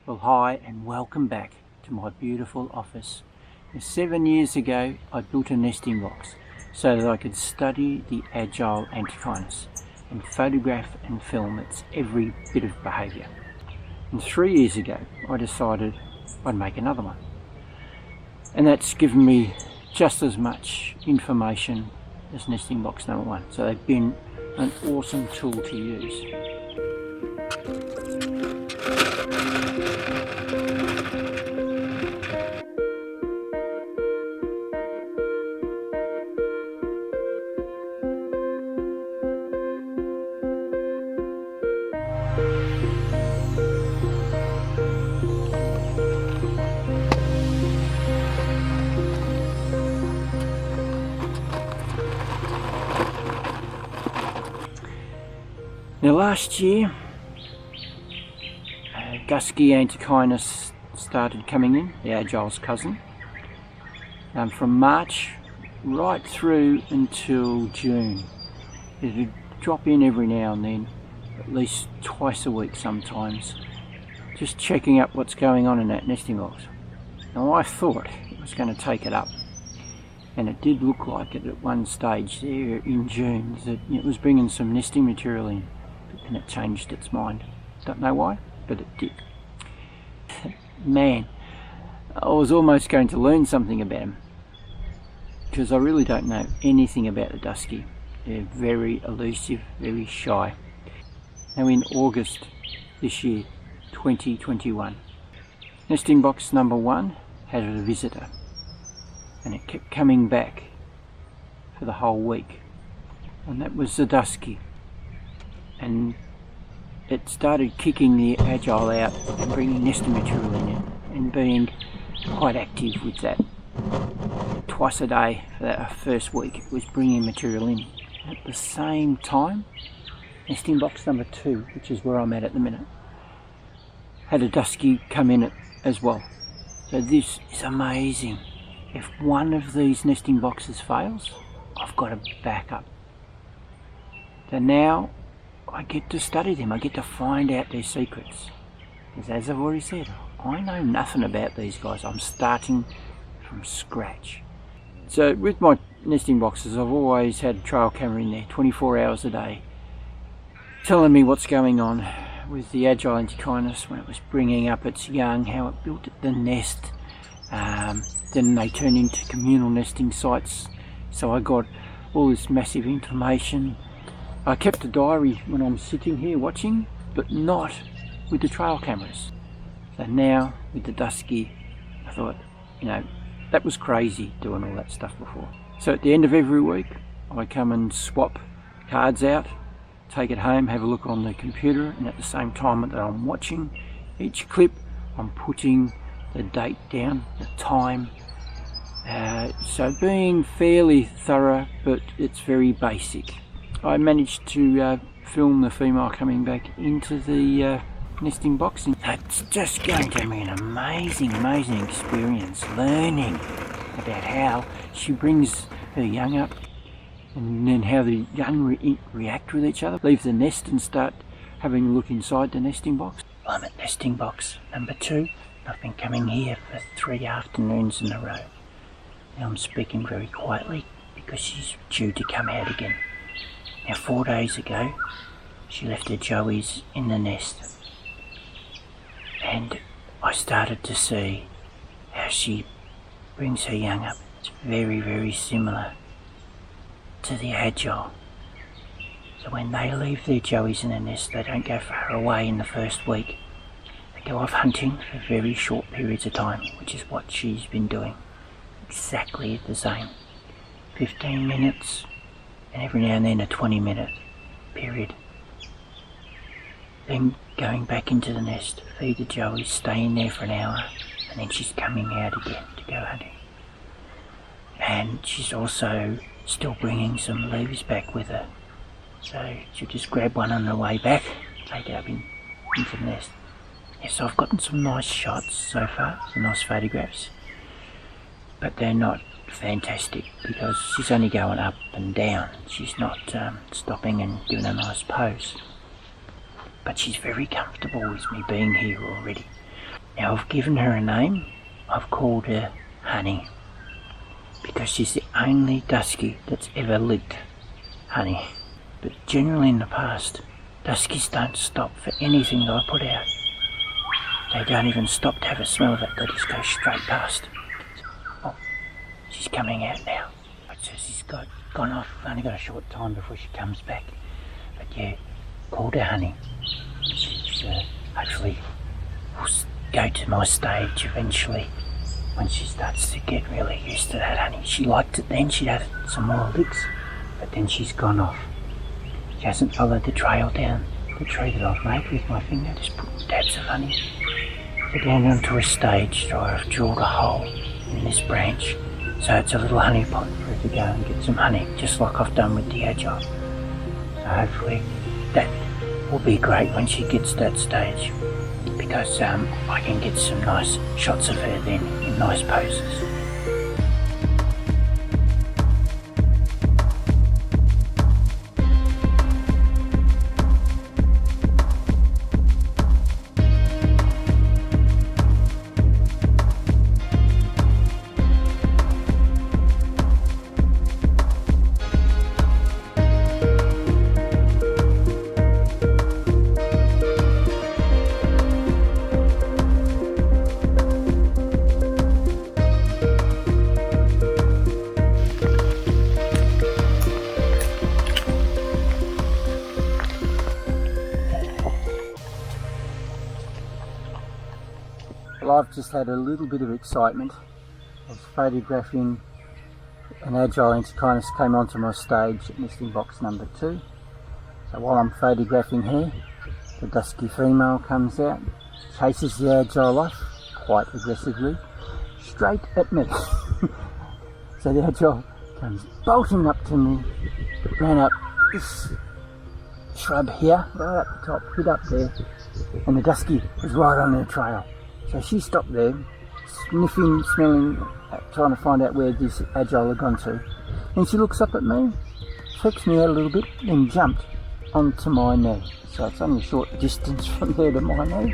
Well, hi and welcome back to my beautiful office. 7 years ago I built a nesting box so that I could study the agile Antechinus and photograph and film its every bit of behaviour. And 3 years ago I decided I'd make another one. And that's given me just as much information as nesting box number 1. So they've been an awesome tool to use. Now last year, Dusky Antechinus started coming in, the Agile's cousin, from March right through until June. It would drop in every now and then, at least twice a week sometimes, just checking up what's going on in that nesting box. Now I thought it was going to take it up, and it did look like it at one stage there in June, that it was bringing some nesting material in. And it changed its mind. Don't know why, but it did. Man, I was almost going to learn something about them, because I really don't know anything about the Dusky. They're very elusive, very shy. Now in August this year, 2021, nesting box number 1 had a visitor, and it kept coming back for the whole week, and that was the Dusky. And it started kicking the Agile out and bringing nesting material in it, and being quite active with that. Twice a day for that first week it was bringing material in. At the same time, nesting box number 2, which is where I'm at the minute, had a Dusky come in it as well. So this is amazing. If one of these nesting boxes fails, I've got a backup. So now I get to study them, I get to find out their secrets. Because as I've already said, I know nothing about these guys. I'm starting from scratch. So with my nesting boxes, I've always had a trail camera in there 24 hours a day, telling me what's going on with the Agile Antechinus when it was bringing up its young, how it built the nest. Then they turned into communal nesting sites. So I got all this massive information. I kept a diary when I'm sitting here watching, but not with the trail cameras. So now with the Dusky, I thought, that was crazy doing all that stuff before. So at the end of every week, I come and swap cards out, take it home, have a look on the computer, and at the same time that I'm watching each clip, I'm putting the date down, the time. So being fairly thorough, but it's very basic. I managed to film the female coming back into the nesting box, and it's just going to be an amazing experience, learning about how she brings her young up, and then how the young react with each other, leave the nest and start having a look inside the nesting box. I'm at nesting box number 2. I've been coming here for 3 afternoons in a row. Now I'm speaking very quietly because she's due to come out again. Now 4 days ago, she left her joeys in the nest, and I started to see how she brings her young up. It's very similar to the Agile. So when they leave their joeys in the nest, they don't go far away in the first week. They go off hunting for very short periods of time, which is what she's been doing. Exactly the same. 15 minutes. And every now and then a 20-minute period. Then going back into the nest, feed the joeys, stay in there for an hour, and then she's coming out again to go hunting. And she's also still bringing some leaves back with her. So she'll just grab one on the way back, take it up into the nest. Yes, I've gotten some nice shots so far, some nice photographs, but they're not fantastic because she's only going up and down. She's not stopping and giving a nice pose. But she's very comfortable with me being here already. Now I've given her a name. I've called her Honey, because she's the only Dusky that's ever licked honey. But generally in the past, Duskies don't stop for anything that I put out. They don't even stop to have a smell of it, they just go straight past. Oh, she's coming out now. So she's gone off. I've only got a short time before she comes back. But yeah, called her Honey. Hopefully we'll go to my stage eventually when she starts to get really used to that honey. She liked it then, she'd had some more licks, but then she's gone off. She hasn't followed the trail down the tree that I've made with my finger, just putting dabs of honey. So down onto a stage, so I've drilled a hole in this branch, so it's a little honey pot for her to go and get some honey, just like I've done with the Agile. So hopefully that will be great when she gets to that stage, because I can get some nice shots of her then in nice poses. Well, I've just had a little bit of excitement. I was photographing an Agile Antechinus, came onto my stage at nesting box number 2. So while I'm photographing her, the Dusky female comes out, chases the Agile off quite aggressively, straight at me. So the Agile comes bolting up to me, ran up this shrub here, right up the top, hid up there, and the Dusky was right on their trail. So she stopped there, sniffing, smelling, trying to find out where this Agile had gone to. And she looks up at me, checks me out a little bit, then jumped onto my knee. So it's only a short distance from there to my knee.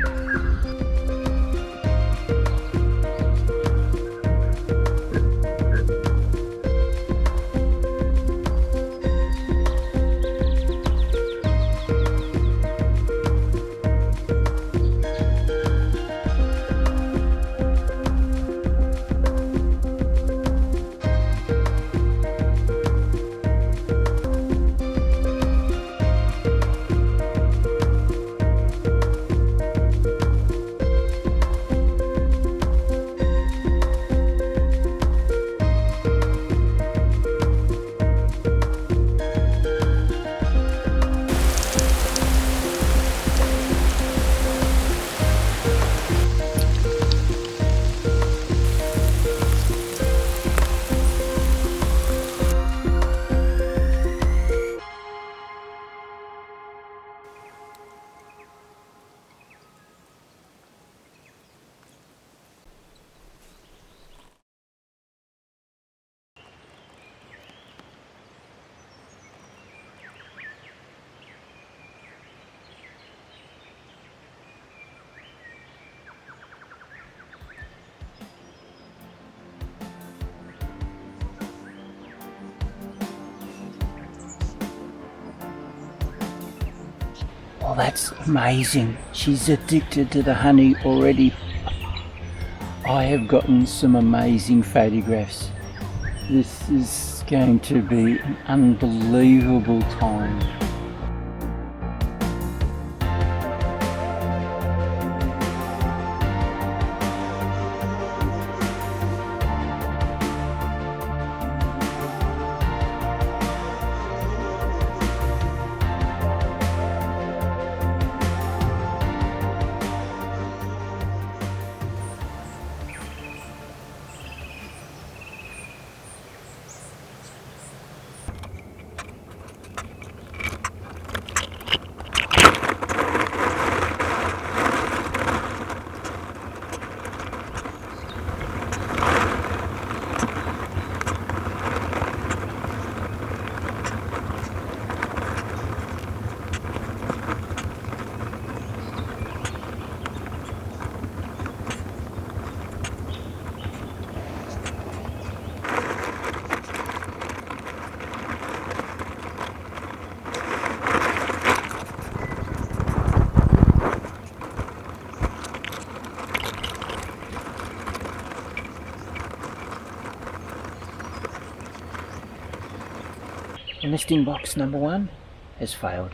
Oh, that's amazing. She's addicted to the honey already. I have gotten some amazing photographs. This is going to be an unbelievable time. Nesting box number 1 has failed.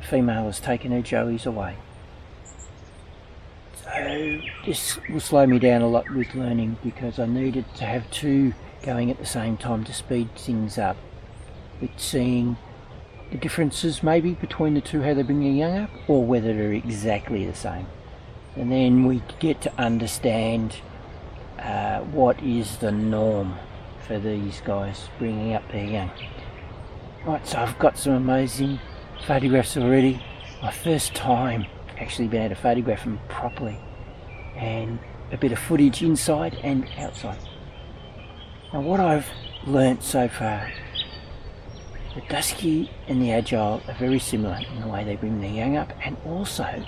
The female has taken her joeys away. So this will slow me down a lot with learning, because I needed to have 2 going at the same time to speed things up. With seeing the differences maybe between the 2, how they bring their young up, or whether they're exactly the same. And then we get to understand what is the norm for these guys bringing up their young. Right, so I've got some amazing photographs already. My first time actually being able to photograph them properly, and a bit of footage inside and outside. Now what I've learnt so far, the Dusky and the Agile are very similar in the way they bring their young up, and also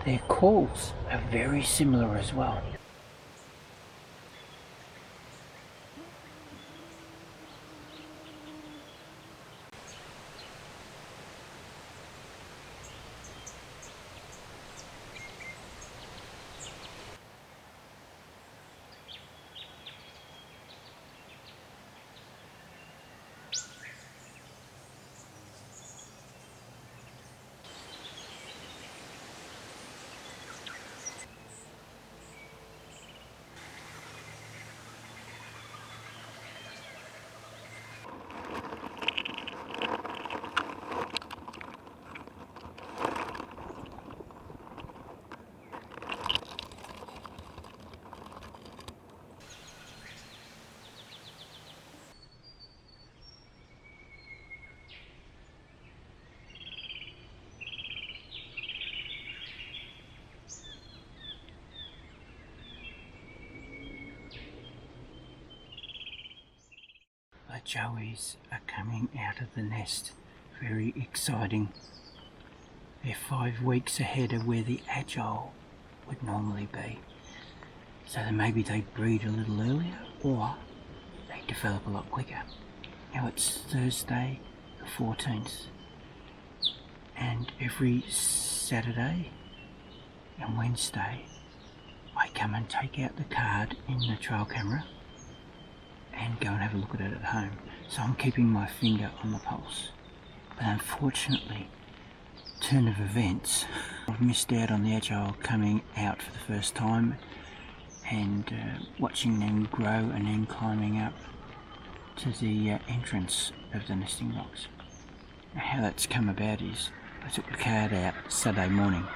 their calls are very similar as well. The joeys are coming out of the nest. Very exciting. They're 5 weeks ahead of where the Agile would normally be. So then maybe they breed a little earlier, or they develop a lot quicker. Now it's Thursday the 14th, and every Saturday and Wednesday I come and take out the card in the trail camera and go and have a look at it at home. So I'm keeping my finger on the pulse. But unfortunately, turn of events, I've missed out on the Agile coming out for the first time, and watching them grow and then climbing up to the entrance of the nesting box. Now how that's come about is, I took the card out Saturday morning.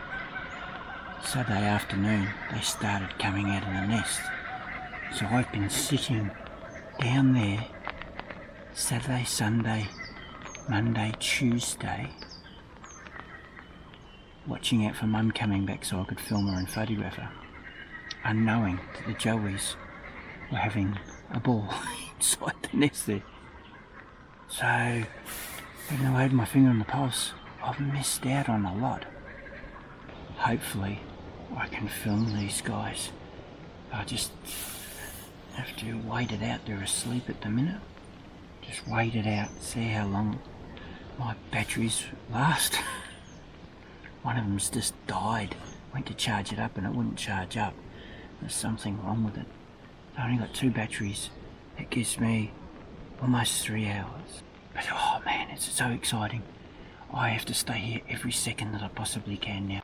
Saturday afternoon they started coming out of the nest. So I've been sitting down there Saturday, Sunday, Monday, Tuesday, watching out for Mum coming back so I could film her and photograph her, unknowing that the joeys were having a ball inside the nest there. So, even though I had my finger on the pulse, I've missed out on a lot. Hopefully I can film these guys. I just have to wait it out. They're asleep at the minute. Just wait it out, see how long my batteries last. One of them's just died. Went to charge it up and it wouldn't charge up. There's something wrong with it. I've only got 2 batteries. That gives me almost 3 hours. But oh man, it's so exciting. I have to stay here every second that I possibly can now.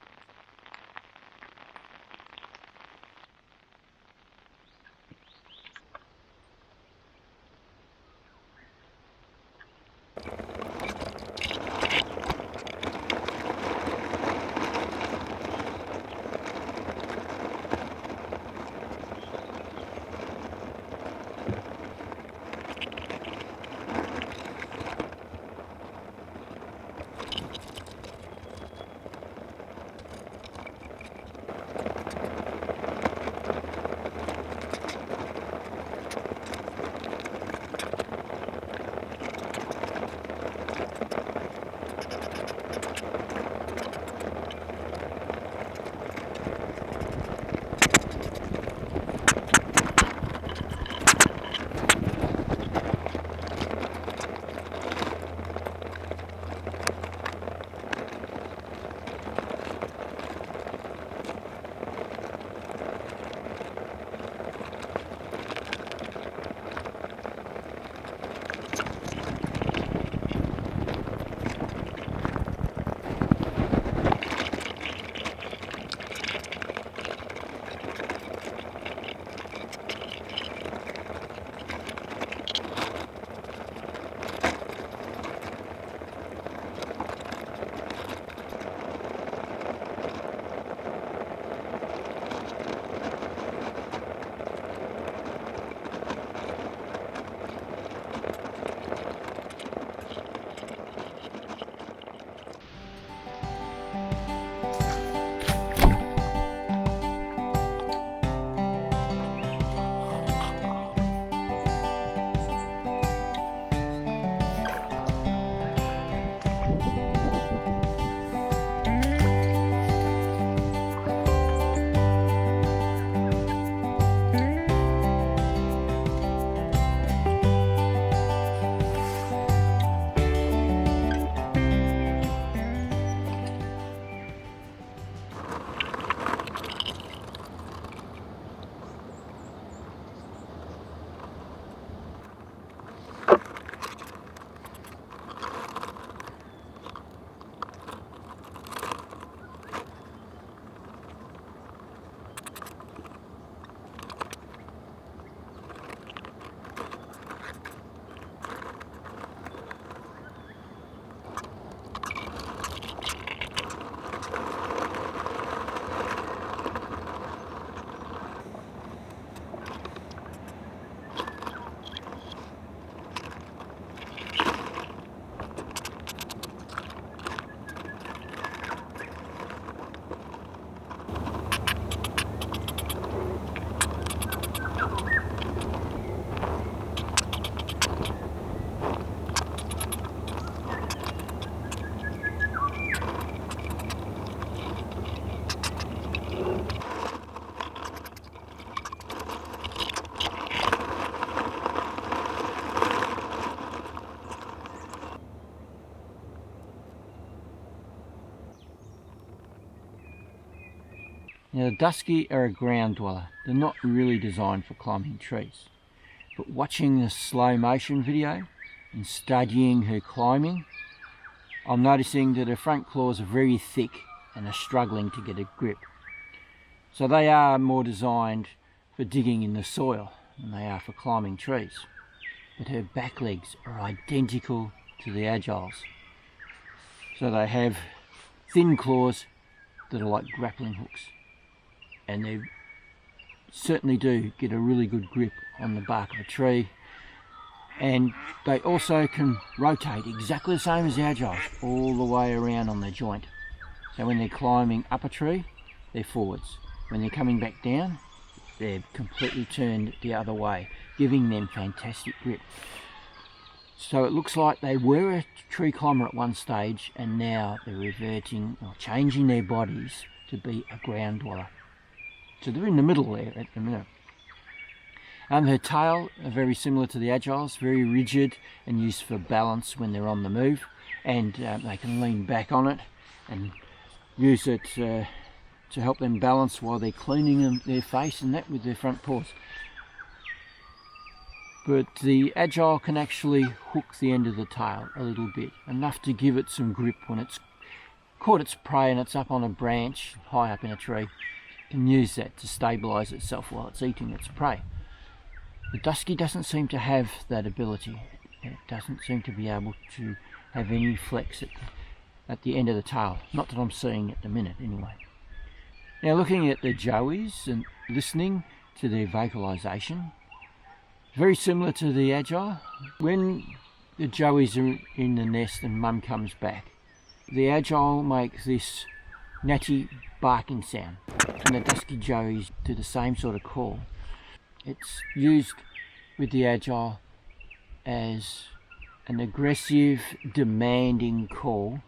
Now the Dusky are a ground dweller. They're not really designed for climbing trees. But watching the slow motion video and studying her climbing, I'm noticing that her front claws are very thick and are struggling to get a grip. So they are more designed for digging in the soil than they are for climbing trees. But her back legs are identical to the Agile's. So they have thin claws that are like grappling hooks. And they certainly do get a really good grip on the bark of a tree. And they also can rotate exactly the same as the Agile's, all the way around on the joint. So when they're climbing up a tree, they're forwards. When they're coming back down, they're completely turned the other way, giving them fantastic grip. So it looks like they were a tree climber at one stage, and now they're reverting or changing their bodies to be a ground dweller. So they're in the middle there at the minute. Her tail are very similar to the Agile's, very rigid and used for balance when they're on the move, and they can lean back on it and use it to help them balance while they're cleaning their face and that with their front paws. But the Agile can actually hook the end of the tail a little bit, enough to give it some grip when it's caught its prey and it's up on a branch high up in a tree. It can use that to stabilise itself while it's eating its prey. The Dusky doesn't seem to have that ability. It doesn't seem to be able to have any flex at the end of the tail. Not that I'm seeing at the minute anyway. Now looking at the Joeys and listening to their vocalisation, very similar to the Agile. When the Joeys are in the nest and Mum comes back, the Agile makes this natty barking sound, and the Dusky Joeys do the same sort of call. It's used with the Agile as an aggressive, demanding call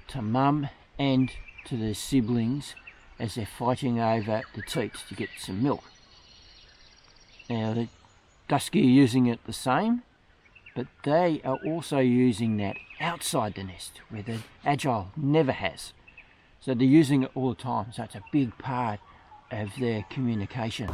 to Mum and to their siblings as they're fighting over the teats to get some milk. Now the Dusky are using it the same, but they are also using that outside the nest where the Agile never has. So they're using it all the time, so it's a big part of their communication.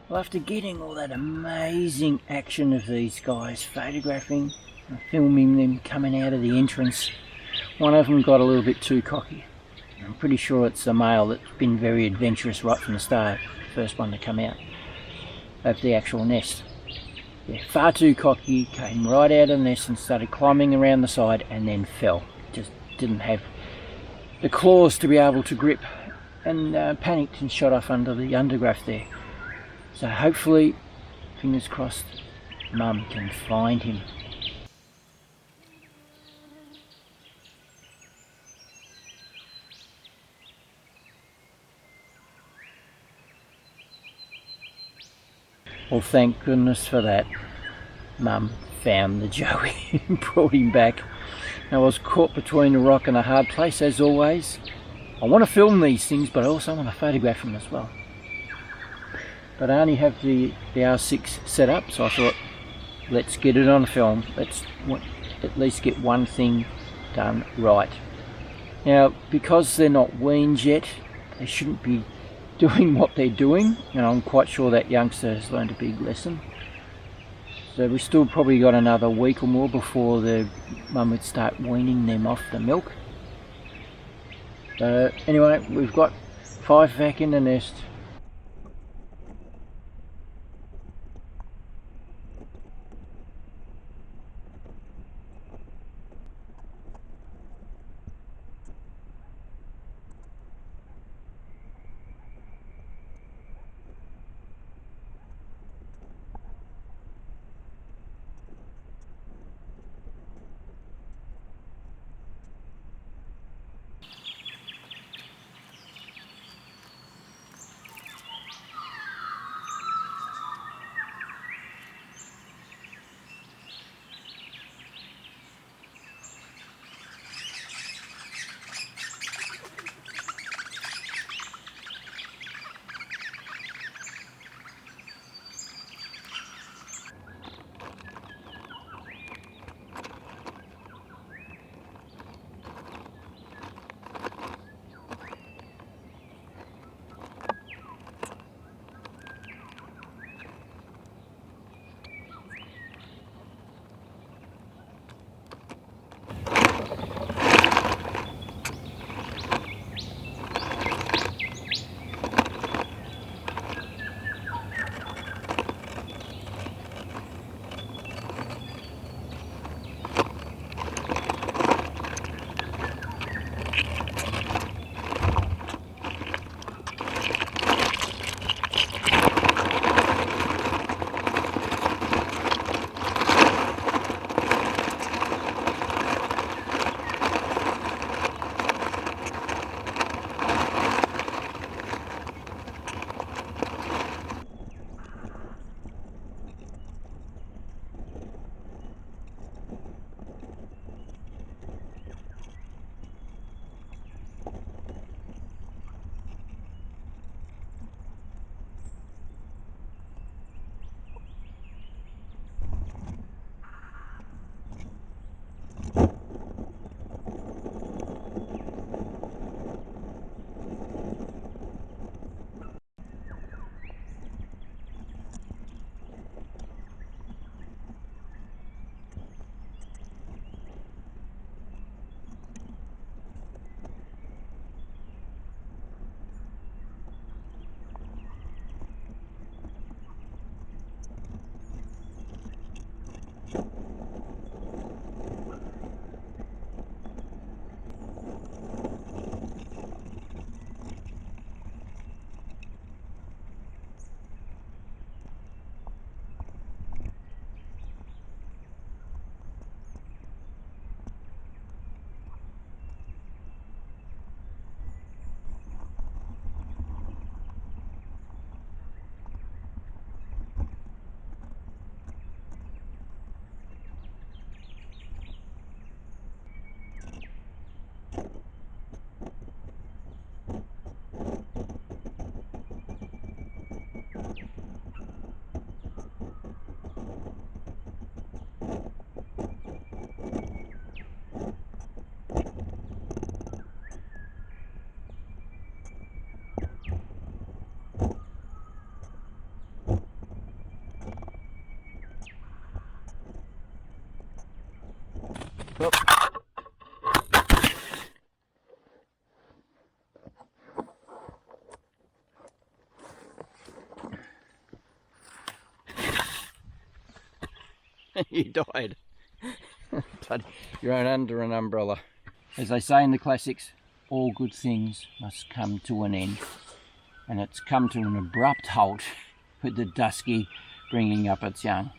Well, after getting all that amazing action of these guys photographing and filming them coming out of the entrance, one of them got a little bit too cocky. I'm pretty sure it's the male that's been very adventurous right from the start, the first one to come out of the actual nest. Yeah, far too cocky, came right out of the nest and started climbing around the side and then fell. Just didn't have the claws to be able to grip, and panicked and shot off under the undergrowth there. So hopefully, fingers crossed, Mum can find him. Well, thank goodness for that. Mum found the Joey and brought him back. I was caught between a rock and a hard place as always. I want to film these things, but I also want to photograph them as well. But I only have the R6 set up, so I thought, let's get it on film. Let's at least get one thing done right. Now, because they're not weaned yet, they shouldn't be doing what they're doing, and I'm quite sure that youngster has learned a big lesson. So we still probably got another week or more before the mum would start weaning them off the milk. So anyway, we've got 5 back in the nest. Oh. You died. Bloody, you're under an umbrella. As they say in the classics, all good things must come to an end. And it's come to an abrupt halt with the Dusky bringing up its young.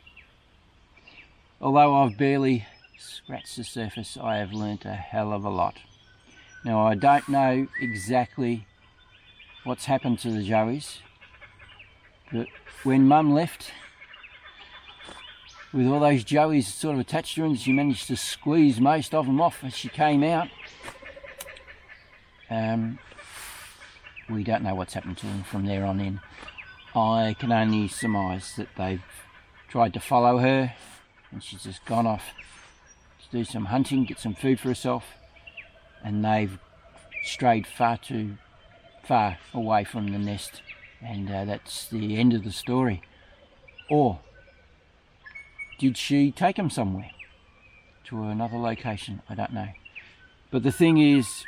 Although I've barely scratched the surface, I have learnt a hell of a lot. Now I don't know exactly what's happened to the joeys, but when Mum left, with all those joeys sort of attached to her, and she managed to squeeze most of them off as she came out. We don't know what's happened to them from there on in. I can only surmise that they've tried to follow her and she's just gone off to do some hunting, get some food for herself, and they've strayed far too far away from the nest, and that's the end of the story. Or did she take them somewhere to another location? I don't know. But the thing is,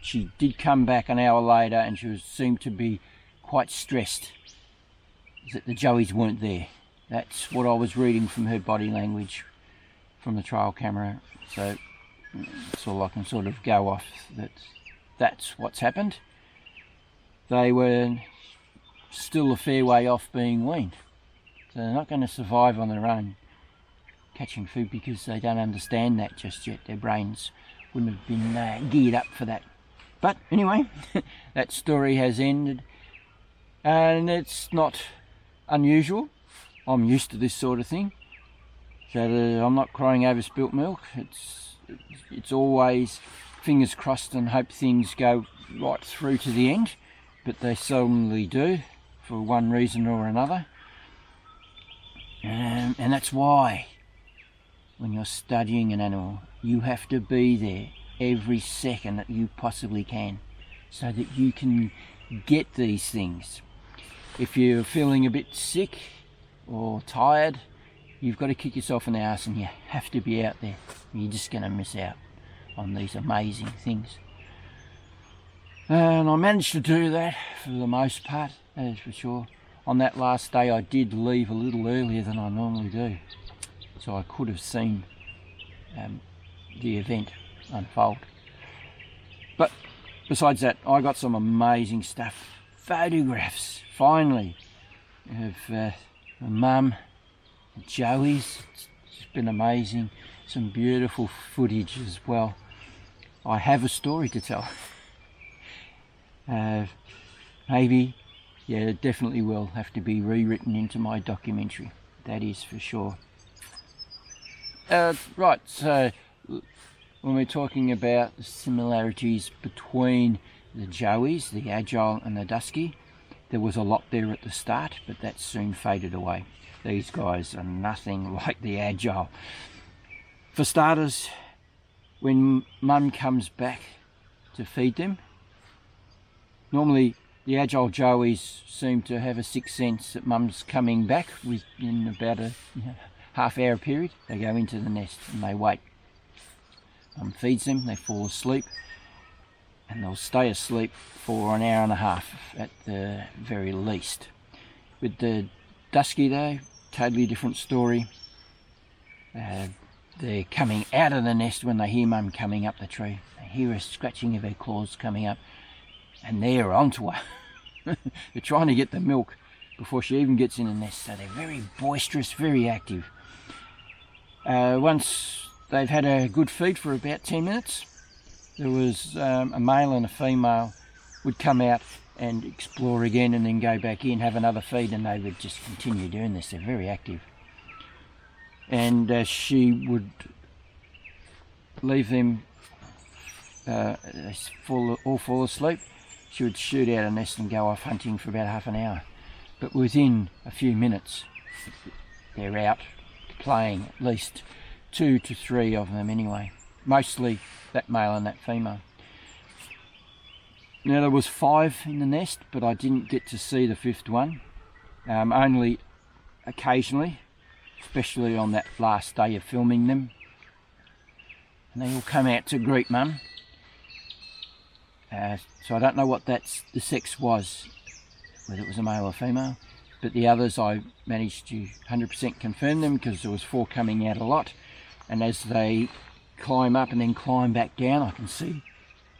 she did come back an hour later, and she seemed to be quite stressed that the joeys weren't there. That's what I was reading from her body language from the trail camera. So that's all I can sort of go off. That's what's happened. They were still a fair way off being weaned, so they're not going to survive on their own catching food, because they don't understand that just yet. Their brains wouldn't have been geared up for that. But anyway, that story has ended, and it's not unusual. I'm used to this sort of thing, so I'm not crying over spilt milk. It's always fingers crossed and hope things go right through to the end, but they seldomly do for one reason or another. And that's why when you're studying an animal, you have to be there every second that you possibly can, so that you can get these things. If you're feeling a bit sick or tired, you've got to kick yourself in the arse, and you have to be out there. You're just going to miss out on these amazing things. And I managed to do that for the most part, that is for sure. On that last day I did leave a little earlier than I normally do, so I could have seen the event unfold. But besides that, I got some amazing stuff. Photographs, finally, of mum, joeys. It's been amazing. Some beautiful footage as well. I have a story to tell. Maybe, yeah, it definitely will have to be rewritten into my documentary. That is for sure. Right, so when we're talking about the similarities between the joeys, the agile and the dusky, there was a lot there at the start, but that soon faded away. These guys are nothing like the agile. For starters, when mum comes back to feed them, normally the agile joeys seem to have a sixth sense that mum's coming back within about a half-hour period. They go into the nest and they wait. Mum feeds them, they fall asleep, and they'll stay asleep for an hour and a half at the very least. With the dusky though, totally different story. They're coming out of the nest when they hear mum coming up the tree. They hear her scratching of her claws coming up, and they're onto her. They're trying to get the milk before she even gets in the nest, so they're very boisterous, very active. Once they've had a good feed for about 10 minutes, there was a male and a female would come out and explore again, and then go back in, have another feed, and they would just continue doing this. They're very active. And she would leave them all fall asleep. She would shoot out a nest and go off hunting for about half an hour. But within a few minutes, they're out playing, at least 2 to 3 of them anyway. Mostly that male and that female. Now there was 5 in the nest, but I didn't get to see the 5th one. Only occasionally, especially on that last day of filming them. And they all come out to greet mum. So I don't know what the sex was, whether it was a male or female, but the others I managed to 100% confirm them, because there was 4 coming out a lot, and as they climb up and then climb back down, I can see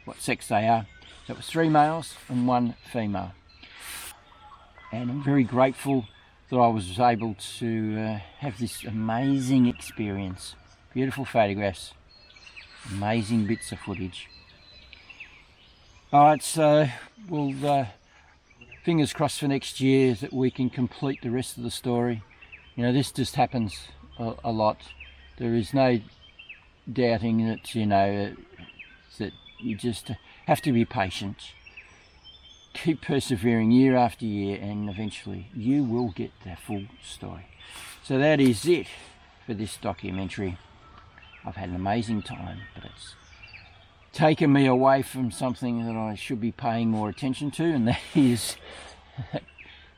what sex they are. So it was 3 males and 1 female, and I'm very grateful that I was able to have this amazing experience. Beautiful photographs, amazing bits of footage. Alright, so we'll fingers crossed for next year that we can complete the rest of the story. You know, this just happens a lot. There is no doubting that, you know, that you just have to be patient. Keep persevering year after year, and eventually you will get the full story. So that is it for this documentary. I've had an amazing time, but it's taken me away from something that I should be paying more attention to, and that is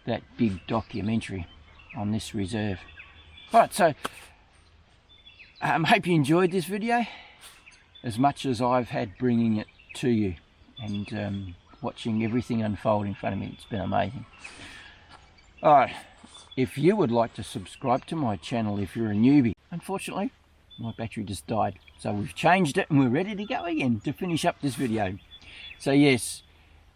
that big documentary on this reserve. Right, so hope you enjoyed this video as much as I've had bringing it to you and watching everything unfold in front of me. It's been amazing. Alright, if you would like to subscribe to my channel if you're a newbie, unfortunately my battery just died, so we've changed it and we're ready to go again to finish up this video. So yes,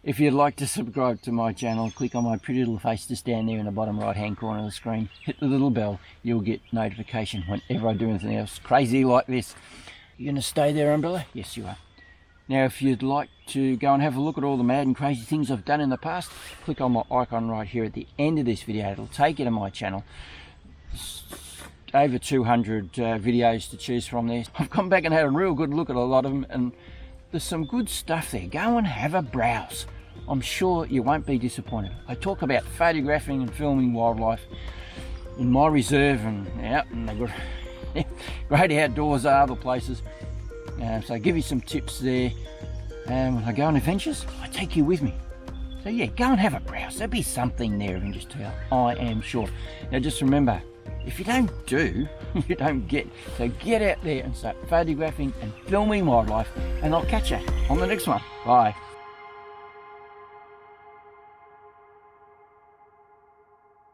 if you'd like to subscribe to my channel, click on my pretty little face just down there in the bottom right hand corner of the screen, hit the little bell, you'll get notification whenever I do anything else crazy like this. You're going to stay there, Umbrella? Yes you are. Now if you'd like to go and have a look at all the mad and crazy things I've done in the past, click on my icon right here at the end of this video. It'll take you to my channel. Over 200 videos to choose from there. I've come back and had a real good look at a lot of them, and there's some good stuff there. Go and have a browse. I'm sure you won't be disappointed. I talk about photographing and filming wildlife in my reserve and out in the great outdoors are other places. So I give you some tips there. When I go on adventures, I take you with me. So yeah, go and have a browse. There'll be something there of interest to you, I am sure. Now just remember, if you don't do, you don't get. So get out there and start photographing and filming wildlife, and I'll catch you on the next one. Bye.